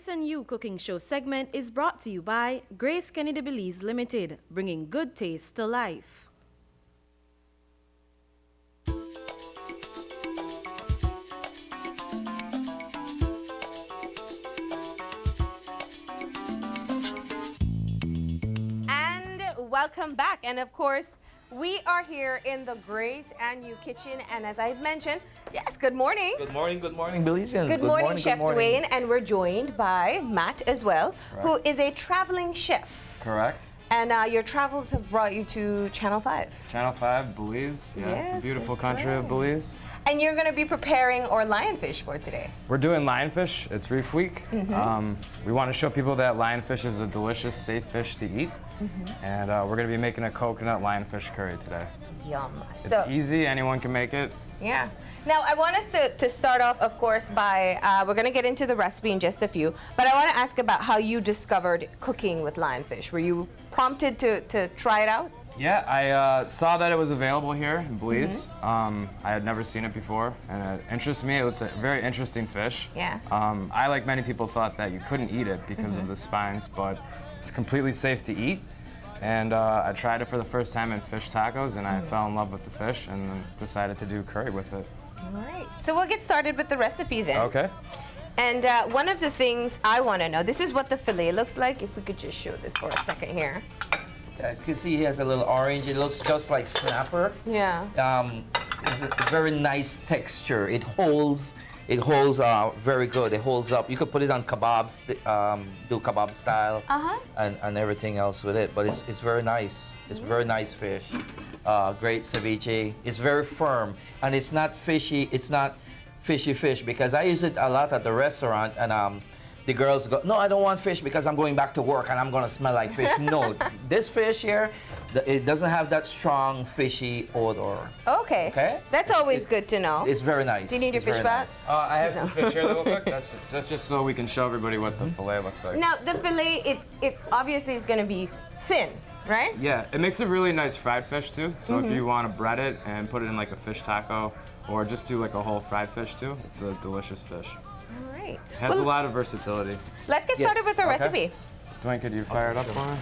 and You cooking show segment is brought to you by GraceKennedy Belize Limited, bringing good taste to life. And welcome back. And of course, we are here in the Grace and You kitchen. And as I've mentioned, yes, good morning. Good morning, Belizeans. Good morning, Chef Dwayne. And we're joined by Matt as well, who is a traveling chef. Correct. And your travels have brought you to Channel 5. Channel 5, Belize. Yeah, Yes, the beautiful that's country of right. Belize. And you're going to be preparing our lionfish for today. We're doing lionfish. It's Reef Week. We want to show people that lionfish is a delicious, safe fish to eat. And we're going to be making a coconut lionfish curry today. Yum. It's easy. Anyone can make it. Yeah. Now, I want us to start off, of course, by, we're going to get into the recipe in just a few, but I want to ask about how you discovered cooking with lionfish. Were you prompted to try it out? Yeah, I saw that it was available here in Belize. I had never seen it before, and it interests me. It's a very interesting fish. Yeah. I, like many people, thought that you couldn't eat it because of the spines, but it's completely safe to eat. And I tried it for the first time in fish tacos, and I fell in love with the fish and then decided to do curry with it. All right. So we'll get started with the recipe then. Okay. And one of the things I want to know, this is what the fillet looks like. If we could just show this for a second here. Yeah, you can see he has a little orange. It looks just like snapper. Yeah. It's a very nice texture. It holds very good. It holds up. You could put it on kebabs, do kebab style, and everything else with it. But it's very nice. It's very nice fish. Great ceviche. It's very firm, and it's not fishy. It's not fishy fish because I use it a lot at the restaurant, and the girls go, "No, I don't want fish because I'm going back to work and I'm gonna smell like fish." No, this fish here, it doesn't have that strong fishy odor. Okay. Okay. That's always good to know. It's very nice. Do you need your fish back? I have some fish here real quick. That's just so we can show everybody what the fillet looks like. Now, the fillet, it obviously is going to be thin, right? Yeah, it makes a really nice fried fish too. So if you want to bread it and put it in like a fish taco, or just do like a whole fried fish too, it's a delicious fish. All right. It has a lot of versatility. Let's get started with the recipe. Dwayne, could you fire it up for me?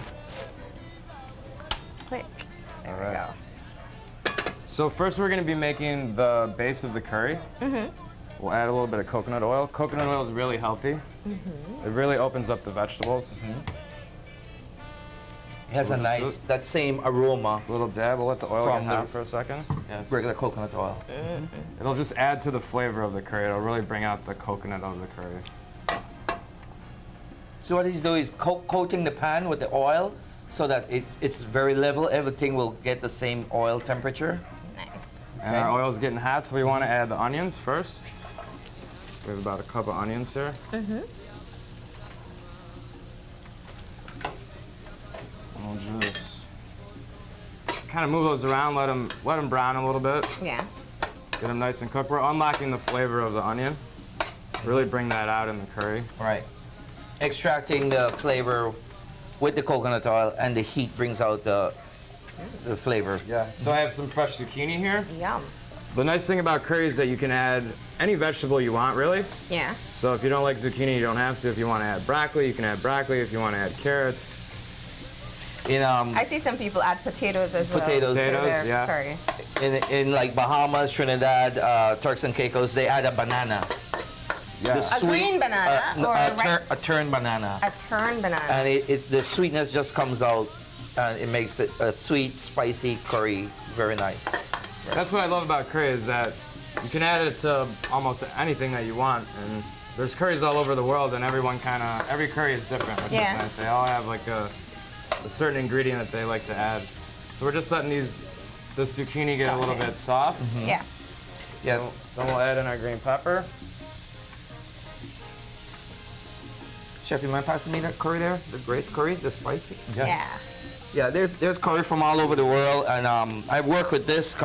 Click. There All we right. go. So first we're going to be making the base of the curry. We'll add a little bit of coconut oil. Coconut oil is really healthy. It really opens up the vegetables. It has a nice, that same aroma. A little dab. We'll let the oil From get hot for a second. Yeah, regular coconut oil. It'll just add to the flavor of the curry. It'll really bring out the coconut of the curry. So what he's doing is coating the pan with the oil so that it's very level. Everything will get the same oil temperature. Nice. And our oil's getting hot, so we want to add the onions first. We have about a cup of onions here. We'll just kind of move those around, let them brown a little bit. Yeah. Get them nice and cooked. We're unlocking the flavor of the onion. Really bring that out in the curry. Right. Extracting the flavor with the coconut oil, and the heat brings out the flavor. Yeah. So I have some fresh zucchini here. Yum. The nice thing about curry is that you can add any vegetable you want, really. Yeah. So if you don't like zucchini, you don't have to. If you want to add broccoli, you can add broccoli. If you want to add carrots. I see some people add potatoes as well. Potatoes, to their yeah. curry. in like Bahamas, Trinidad, Turks and Caicos, they add a banana. Yeah. A green banana or a turned banana. a turned banana. And the sweetness just comes out, and it makes it a sweet, spicy curry. Very nice. That's what I love about curry is that you can add it to almost anything that you want. And there's curries all over the world, and every curry is different. Which is nice. They all have like a certain ingredient that they like to add. So we're just letting the zucchini get a little bit soft. Yeah. Yeah. Then we'll add in our green pepper. Chef, you mind passing me that curry there? The Grace curry, the spicy? Yeah. Yeah, there's curry from all over the world, and I work with this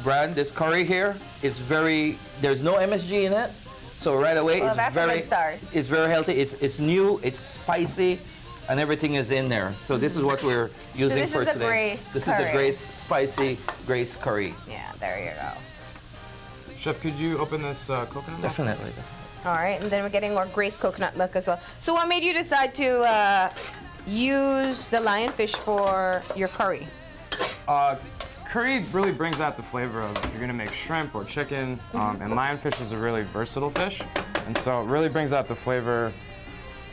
brand, this curry here. It's there's no MSG in it, so right away Well, that's a good start. it's very healthy. It's new, it's spicy, and everything is in there. So this is what we're using this for is the today. Grace This curry. is the Grace spicy Grace curry. Yeah, there you go. Chef, could you open this coconut milk? Definitely. All right, and then we're getting more Grace coconut milk as well. So what made you decide to use the lionfish for your curry? Curry really brings out the flavor of if you're gonna make shrimp or chicken, and lionfish is a really versatile fish, and so it really brings out the flavor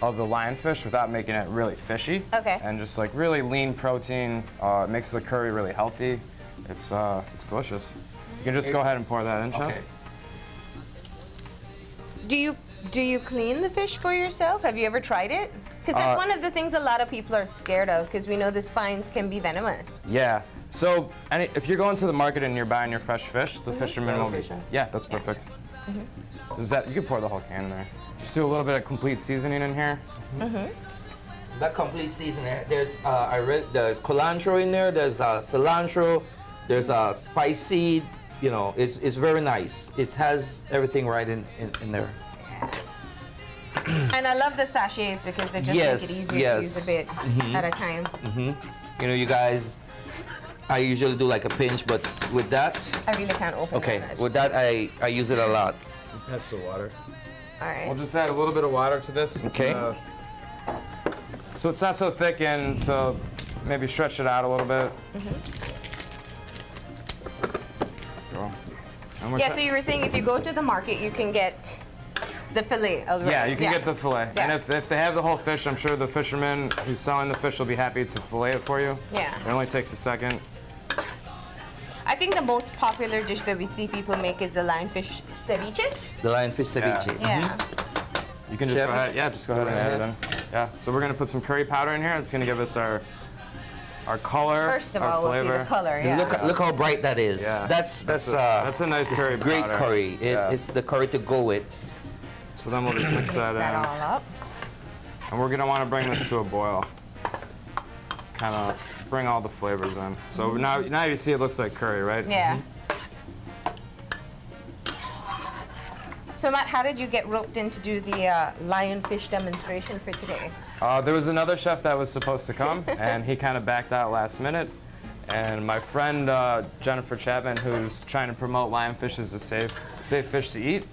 of the lionfish without making it really fishy. Okay. And just like really lean protein. It makes the curry really healthy. It's delicious. You can just go ahead and pour that in, Chef. Okay. Do you clean the fish for yourself? Have you ever tried it? Because that's one of the things a lot of people are scared of, because we know the spines can be venomous. Yeah. So if you're going to the market and you're buying your fresh fish, the fisherman will be. Yeah, that's perfect. Is that you can pour the whole can in there. Just do a little bit of complete seasoning in here. That complete seasoning. There's I read there's cilantro in there. There's cilantro. There's spice seed. You know, it's very nice. It has everything right in there. And I love the sachets because they just make it easier to use a bit at a time. You know, you guys, I usually do like a pinch, but with that, I really can't open it. okay, with that I use it a lot. That's the water. All right. We'll just add a little bit of water to this. Okay. So it's not so thick, and to maybe stretch it out a little bit. Yeah, so you were saying if you go to the market, you can get the fillet already. Yeah, you can get the fillet. Yeah. And if they have the whole fish, I'm sure the fisherman who's selling the fish will be happy to fillet it for you. Yeah. It only takes a second. I think the most popular dish that we see people make is the lionfish ceviche. The lionfish ceviche. Yeah. You can just Chef? go ahead, just go ahead and add it in. Yeah, so we're gonna put some curry powder in here. It's gonna give us our color, First of our all, we'll flavor. see the color. And Yeah. look how bright that is. Yeah. That's a nice it's curry great powder. curry. Yeah. It's the curry to go with. So then we'll just mix Mix that that in. all up. And we're gonna wanna bring this to a boil. Kind of bring all the flavors in. So now you see it looks like curry, right? Yeah. So Matt, how did you get roped in to do the lionfish demonstration for today? There was another chef that was supposed to come, and he kind of backed out last minute. And my friend Jennifer Chapman, who's trying to promote lionfish as a safe fish to eat,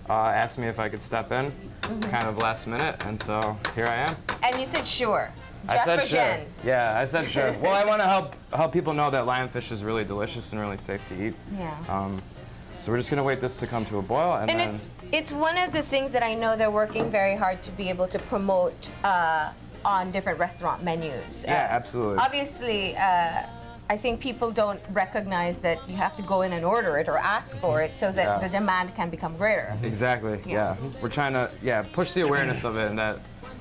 asked me if I could step in, kind of last minute, and so here I am. And you said sure. I Just said for sure. Jen. Yeah, I said sure. Well, I want to help people know that lionfish is really delicious and really safe to eat. Yeah. So we're just gonna wait this to come to a boil, and And then it's one of the things that I know they're working very hard to be able to promote on different restaurant menus. yeah, absolutely. Obviously, I think people don't recognize that you have to go in and order it or ask for it so that Yeah. the demand can become greater. Exactly. Yeah. We're trying to push the awareness of it, and that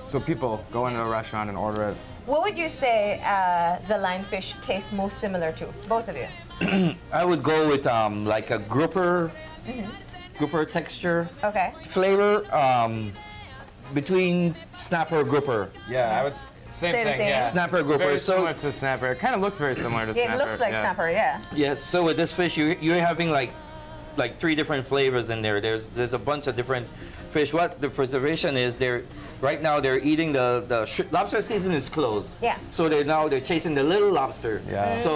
so people go into a restaurant and order it. What would you say the lionfish tastes most similar to, both of you? I would go with like a grouper texture Okay. flavor between snapper grouper. Yeah, I would same Say the thing. same. Yeah. Snapper grouper. Very So similar to snapper. It kind of looks very similar to Yeah, snapper. it looks like yeah. snapper, yeah. yes, so with this fish you're having like 3 different flavors in there. There's a bunch of different fish. What the preservation is, right now they're eating the lobster season is closed. Yeah. So they're chasing the little lobster. Yeah. So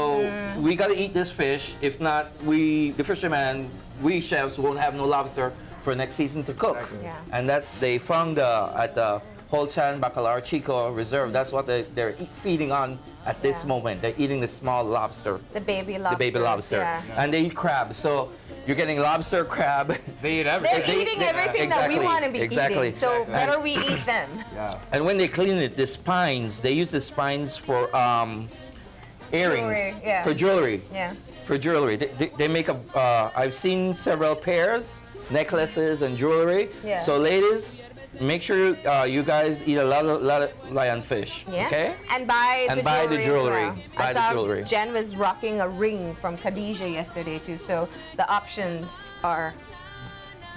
we gotta eat this fish. If not, the fishermen, we chefs won't have no lobster for next season to cook. Exactly. Yeah. And they found at the Holchan Bacalar Chico Reserve. That's what they're feeding on at this Yeah. moment. They're eating the small lobster. The baby lobster. The baby lobster. Yeah. And they eat crab. So you're getting lobster, crab. They eat They're everything. eating everything that we exactly, want to be exactly. eating, so better we eat them. Yeah. And when they clean it, the spines, they use the spines for earrings. Jewelry, yeah. For jewelry. Yeah. For jewelry. They make I've seen several pairs, necklaces and jewelry. Yeah. So ladies, make sure you guys eat a lot of lionfish. Yeah. Okay? And buy And the buy the jewelry. jewelry. As well. Buy I the saw jewelry. Jen was rocking a ring from Khadija yesterday too. So the options are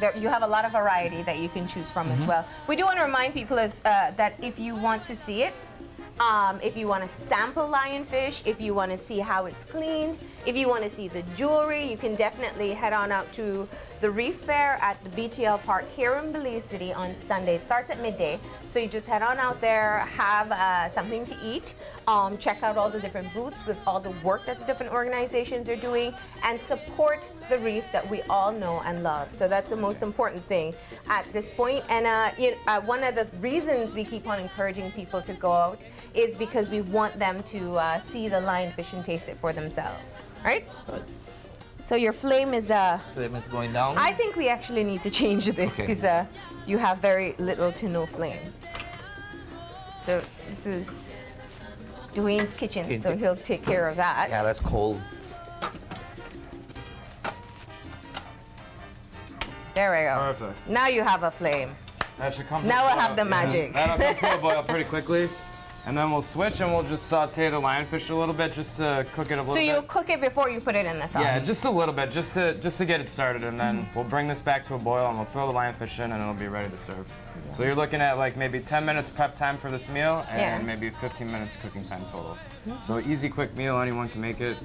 there. You have a lot of variety that you can choose from Mm-hmm. as well. We do want to remind people that if you want to see it, if you want to sample lionfish, if you want to see how it's cleaned, if you want to see the jewelry, you can definitely head on out to the Reef Fair at the BTL Park here in Belize City on Sunday. It starts at midday, so you just head on out there, have something to eat, check out all the different booths with all the work that the different organizations are doing, and support the reef that we all know and love. So that's the most important thing at this point. And one of the reasons we keep on encouraging people to go out is because we want them to see the lionfish and taste it for themselves, right? Good. So your flame is Flame is going down. I think we actually need to change this Okay. because you have very little to no flame. So this is Dwayne's kitchen, so he'll take care of that. Yeah, that's cold. There we go. Perfect. Now you have a flame. That should come. Now to a we'll have boil. the magic. That'll come to a boil pretty quickly. And then we'll switch and we'll just saute the lionfish a little bit just to cook it a little So bit. you'll cook it before you put it in the sauce? Yeah, just a little bit, just to get it started, and then we'll bring this back to a boil and we'll throw the lionfish in and it'll be ready to serve. So you're looking at like maybe 10 minutes prep time for this meal and Yeah. maybe 15 minutes cooking time total. So easy, quick meal, anyone can make it.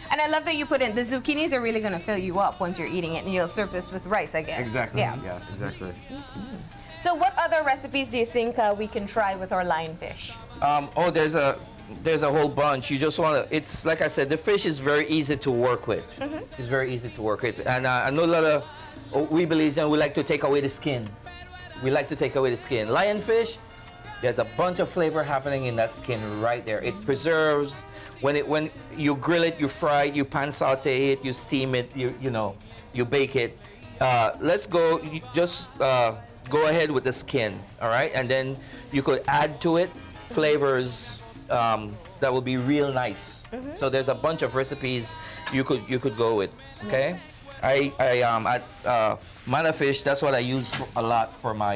And I love that you put in, the zucchinis are really gonna fill you up once you're eating it, and you'll serve this with rice, I guess. Exactly. Yeah. Yeah, exactly. So what other recipes do you think we can try with our lionfish? Oh, there's a whole bunch. You just want to. It's like I said, the fish is very easy to work with. It's very easy to work with, and I know a lot of we Belizeans we like to take away the skin. We like to take away the skin. Lionfish, there's a bunch of flavor happening in that skin right there. It preserves when you grill it, you fry it, you pan saute it, you steam it, you bake it. Let's go. Just go ahead with the skin, all right, and then you could add to it flavors that will be real nice. So there's a bunch of recipes you could go with. Okay, at Mana Fish, that's what I use a lot for my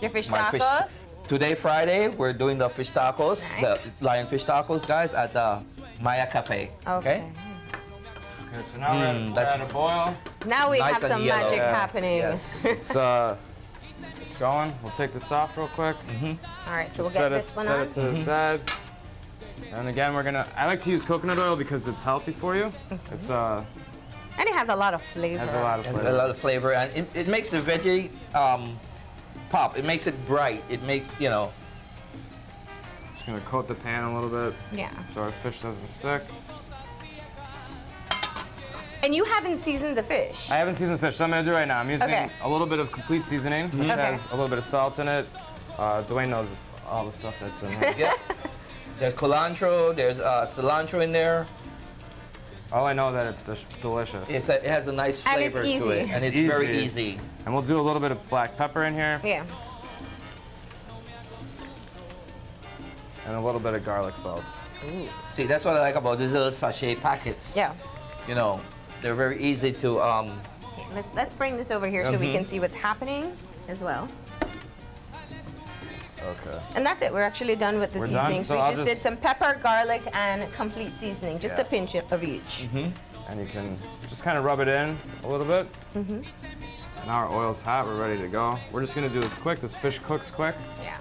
Your fish my tacos? Today Friday we're doing the fish tacos, Nice. the lionfish tacos, guys, at the Maya Cafe. Okay. Okay, so now we're that's- at a boil. Now we Nice have and some yellow. magic Yeah. happening. Yes. It's going. We'll take this off real quick. All right, so we'll Set get it, this one set on. it to the side. And again, I like to use coconut oil because it's healthy for you. It's And it has a lot of flavor. has a lot of It has flavor. a lot of flavor, and it makes the veggie pop. It makes it bright. It makes, Just gonna coat the pan a little bit Yeah. so our fish doesn't stick. And you haven't seasoned the fish. I haven't seasoned the fish, so I'm gonna do it right now. I'm using Okay. a little bit of complete seasoning, which Okay. has a little bit of salt in it. Dwayne knows all the stuff that's in there. yeah. There's cilantro, there's cilantro in there. All I know that it's delicious. It has a nice And it's flavor to easy. it, and it's Easy. very easy. And we'll do a little bit of black pepper in here Yeah. and a little bit of garlic salt. See, that's what I like about these little sachet packets. Yeah. They're very easy to. Okay, let's bring this over here so we can see what's happening as well. Okay. And that's it. We're actually done with the We're done, seasonings. so We I'll just just- did some pepper, garlic, and complete seasoning. Just Yeah. a pinch of each. And you can just kind of rub it in a little bit. Now our oil's hot, we're ready to go. We're just gonna do this quick. This fish cooks quick. Yeah.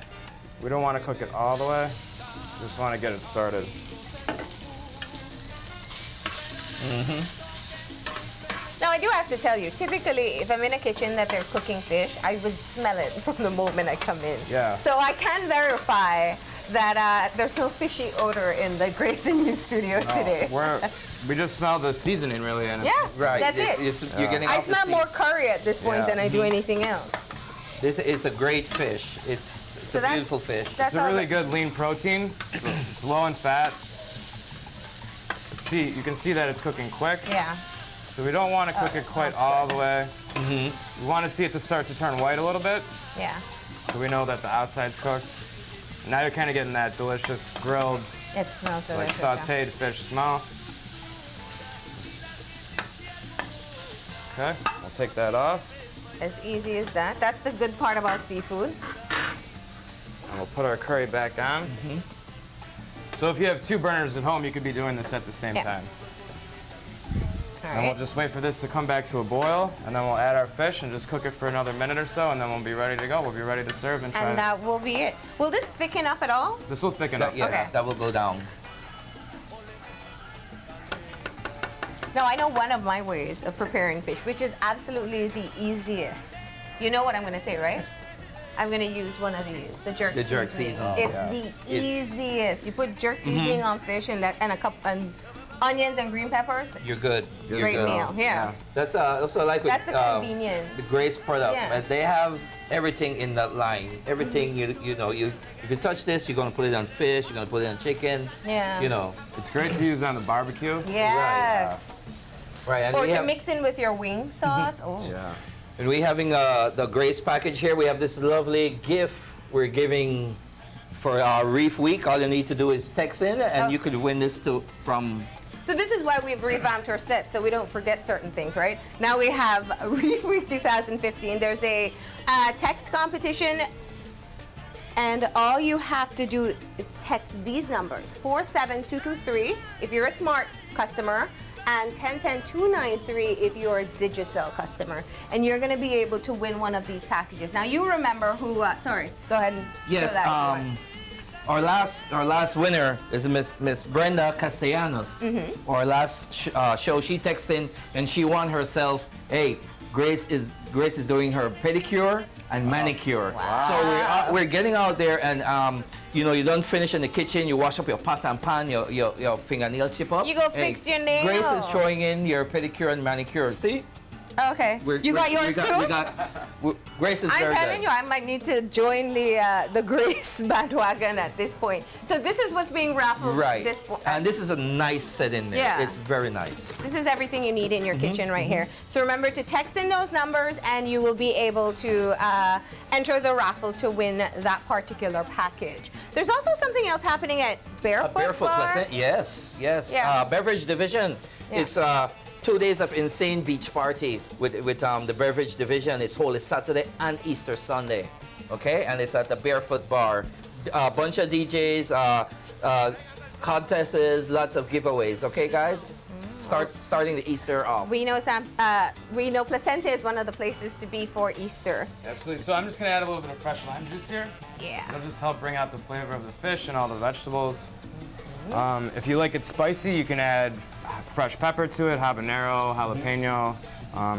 We don't want to cook it all the way. Just want to get it started. Now, I do have to tell you, typically, if I'm in a kitchen that they're cooking fish, I would smell it from the moment I come in. Yeah. So I can verify that there's no fishy odor in the Grace and You studio today. We just smell the seasoning really, and Yeah, Right. that's it. You're getting I off the smell steam. more curry at this point Yeah. than I do anything else. This is a great fish. It's So a that's- beautiful fish. That's it's a all really the- good lean protein. It's low in fat. See, you can see that it's cooking quick. Yeah. So we don't want to cook it quite all the way. We want to see it to start to turn white a little bit, Yeah. so we know that the outside's cooked. Now you're kind of getting that delicious grilled, It smells like delicious. yeah. sautéed fish smell. Okay, we'll take that off, As easy as that. That's the good part about seafood. and we'll put our curry back on. So if you have 2 burners at home, you could be doing this at the same Yeah. time. All And we'll right. just wait for this to come back to a boil, and then we'll add our fish and just cook it for another minute or so, and then we'll be ready to go. We'll be ready to serve and try And it. that will be it. Will this thicken up at all? This will thicken up. Yes, Okay. that will go down. Now, I know one of my ways of preparing fish, which is absolutely the easiest. You know what I'm going to say, right? I'm going to use one of these, the jerk seasoning. The jerk seasoning. It's the easiest. You put jerk seasoning on fish and onions and green peppers. You're good. Great meal, yeah. That's also like with That's the convenience. the Grace product. Yeah. They have everything in that line. Everything you know, you can touch this. You're gonna put it on fish. You're gonna put it on chicken. Yeah. You know. It's great to use on the barbecue. Yes. Right. And Or we to have, mix in with your wing sauce. Oh. Yeah. and we having the Grace package here. We have this lovely gift we're giving for our Reef Week. All you need to do is text in, and you could win this from. So this is why we've revamped our set, so we don't forget certain things, right? Now we have Reef Week 2015. There's a text competition, and all you have to do is text these numbers, 47223 if you're a smart customer, and 1010-293 if you're a Digicel customer. And you're gonna be able to win one of these packages. Now you remember who, sorry, go ahead and Yes. show that if you want. Our last winner is Miss Brenda Castellanos. Our last show, she texted in and she won herself. Hey, Grace is doing her pedicure and manicure. Wow. So we're getting out there, and you know, you don't finish in the kitchen. You wash up your pot and pan, your fingernail chip up. You go fix your nails. Grace is throwing in your pedicure and manicure. See? Okay. You got yours too? Grace is I'm very telling good. you, I might need to join the Grace bandwagon at this point. So this is what's being raffled. Right. And And this is a nice set in there. Yeah. It's very nice. this is everything you need in your kitchen right here. So remember to text in those numbers, and you will be able to enter the raffle to win that particular package. There's also something else happening at Barefoot Barefoot Bar. Pleasant, yes. Yeah. Beverage division. Yeah. It's 2 days of insane beach party with the beverage division. It's holy Saturday and Easter Sunday, okay? And it's at the Barefoot Bar. A bunch of DJs, contests, lots of giveaways, okay, guys? Starting the Easter off. We know Placenta is one of the places to be for Easter. Absolutely. So I'm just gonna add a little bit of fresh lime juice here. Yeah. It'll just help bring out the flavor of the fish and all the vegetables. If you like it spicy, you can add fresh pepper to it, habanero, jalapeno,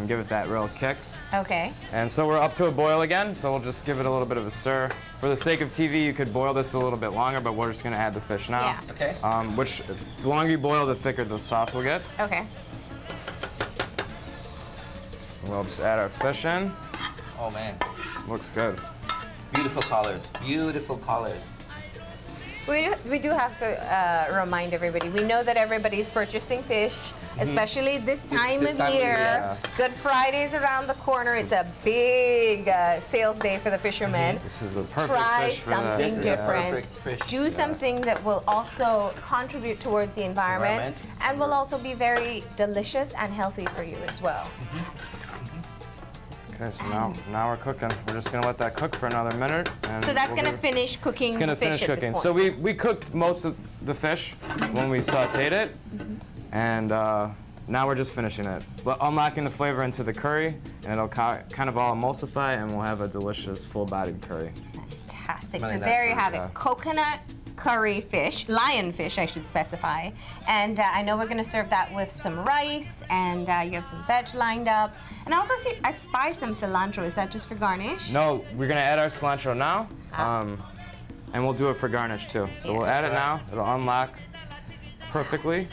give it that real kick. Okay. And so we're up to a boil again, so we'll just give it a little bit of a stir. For the sake of TV, you could boil this a little bit longer, but we're just gonna add the fish now. Yeah. Okay. Which, the longer you boil, the thicker the sauce will get. Okay. We'll just add our fish in. Oh, man. Looks good. Beautiful colors. Beautiful colors. We do have to remind everybody. We know that everybody's purchasing fish, especially this time this of time of year. year, yes. Good Friday's around the corner. It's a big sales day for the fishermen. This is the perfect Try fish for that. something This is a different. perfect fish. Do something that will also contribute towards the environment and will also be very delicious and healthy for you as well. Okay, so now we're cooking. We're just gonna let that cook for another minute. And So that's we'll going to give- finish cooking It's gonna the fish finish at cooking. this So point. we cooked most of the fish when we sautéed it, and now we're just finishing it. But unlocking the flavor into the curry, and it'll kind of all emulsify, and we'll have a delicious full-bodied curry. Fantastic. So Smelling that there you good, have it. yeah. Coconut curry fish, lionfish I should specify. And I know we're going to serve that with some rice, and you have some veg lined up. And I also see, I spy some cilantro. Is that just for garnish? No, we're gonna add our cilantro now, and we'll do it for garnish too. So Yeah. we'll add it now. It'll unlock perfectly.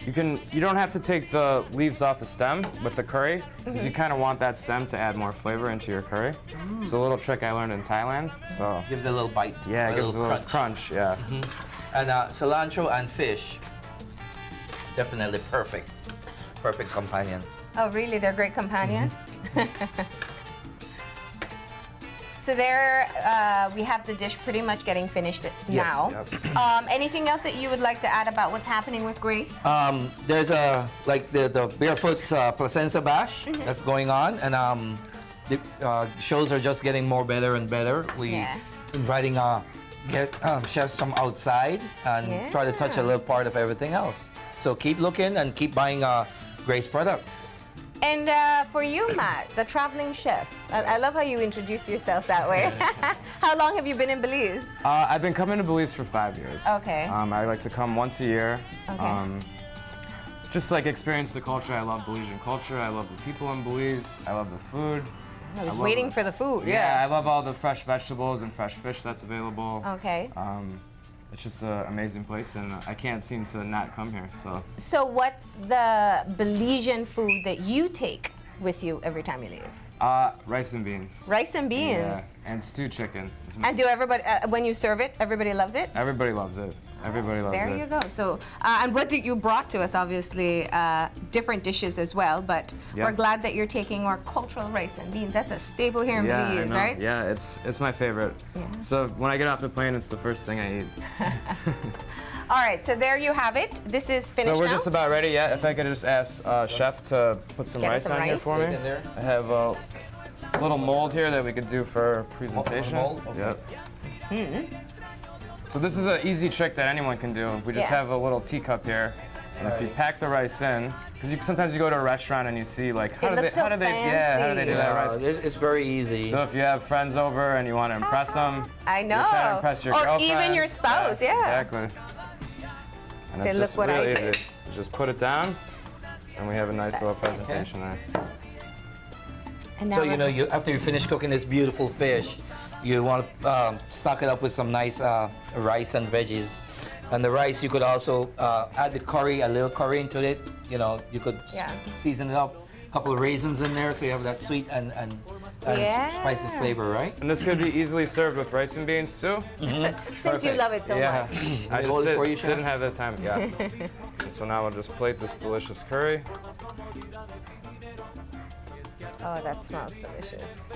You don't have to take the leaves off the stem with the curry, because you kind of want that stem to add more flavor into your curry. It's a little trick I learned in Thailand. So Gives it a little bite. yeah, it gives a little crunch. Yeah. And cilantro and fish, definitely perfect. Perfect companion. Oh, really? They're great companions? So there, we have the dish pretty much getting finished now. Yep. Anything else that you would like to add about what's happening with Grace? There's like the Barefoot Placenza Bash that's going on, and the shows are just getting more better and better. We inviting chefs from outside and try to touch a little part of everything else. So keep looking and keep buying Grace products. And for you, Matt, the traveling chef, I love how you introduce yourself that way. How long have you been in Belize? I've been coming to Belize for 5 years. Okay. I like to come once a year. Okay. just like experience the culture. I love Belizean culture. I love the people in Belize. I love the food. I was waiting for the food. Yeah, I love all the fresh vegetables and fresh fish that's available. Okay. It's just an amazing place, and I can't seem to not come here. So what's the Belizean food that you take with you every time you leave? Rice and beans. Rice and beans. Yeah, and stewed chicken. And do everybody, when you serve it, everybody loves it? Everybody loves it. Everybody loves it. There you go. So, and what did you brought to us? Obviously, different dishes as well. But we're glad that you're taking our cultural rice and beans. That's a staple here in Belize, right? Yeah, it's my favorite. Yeah. So when I get off the plane, it's the first thing I eat. All right, so there you have it. This is finished So we're now? just about ready. Yeah, if I could just ask Chef to put some rice on here for me. I have a little mold here that we could do for presentation. Mold? Okay. Yep. So this is an easy trick that anyone can do. We just have a little teacup here, and if you pack the rice in, because sometimes you go to a restaurant and you see like how do they do that rice? It's very easy. So if you have friends over and you want to impress them, I know, you're trying to impress your or girlfriend, even your spouse, exactly. And say, look what I did. You just put it down, and we have a nice little presentation there. And so after you finish cooking this beautiful fish, you want to stock it up with some nice rice and veggies. And the rice, you could also add the curry, a little curry into it. You could season it up. A couple of raisins in there, so you have that sweet and spicy flavor, right? And this could be easily served with rice and beans too. Since you love it so much. I just didn't have that time. Yeah. And so now we'll just plate this delicious curry. Oh, that smells delicious.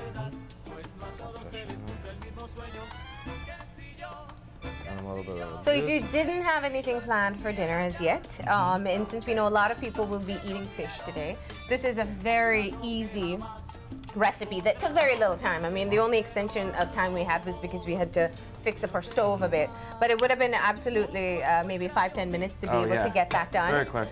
So if you didn't have anything planned for dinner as yet, and since we know a lot of people will be eating fish today, this is a very easy recipe that took very little time. I mean, the only extension of time we had was because we had to fix up our stove a bit. But it would have been absolutely maybe 5-10 minutes to be able to get that done. Very quick.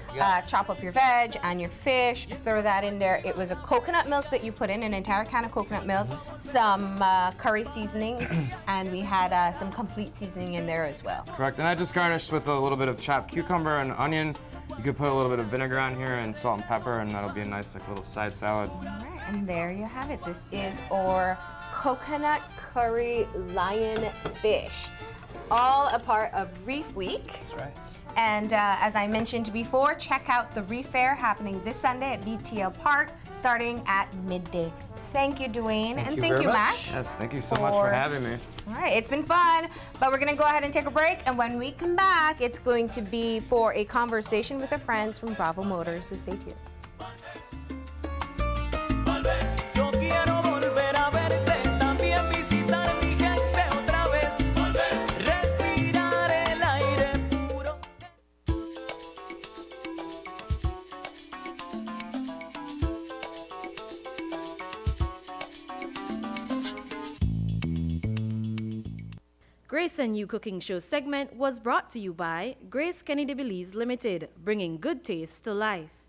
Chop up your veg and your fish, throw that in there. It was a coconut milk that you put in, an entire can of coconut milk, some curry seasoning, and we had some complete seasoning in there as well. Correct, and I just garnished with a little bit of chopped cucumber and onion. You could put a little bit of vinegar on here and salt and pepper, and that'll be a nice little side salad. All right, and there you have it. This is our coconut curry lionfish, all a part of Reef Week. That's right. And as I mentioned before, check out the Reef Fair happening this Sunday at BTL Park, starting at midday. Thank you, Dwayne, and thank you, Matt. Yes, thank you so much for having me. All right, it's been fun, but we're gonna go ahead and take a break, and when we come back, it's going to be for a conversation with our friends from Bravo Motors, so stay tuned. Grace and You Cooking Show segment was brought to you by GraceKennedy Belize Limited, bringing good taste to life.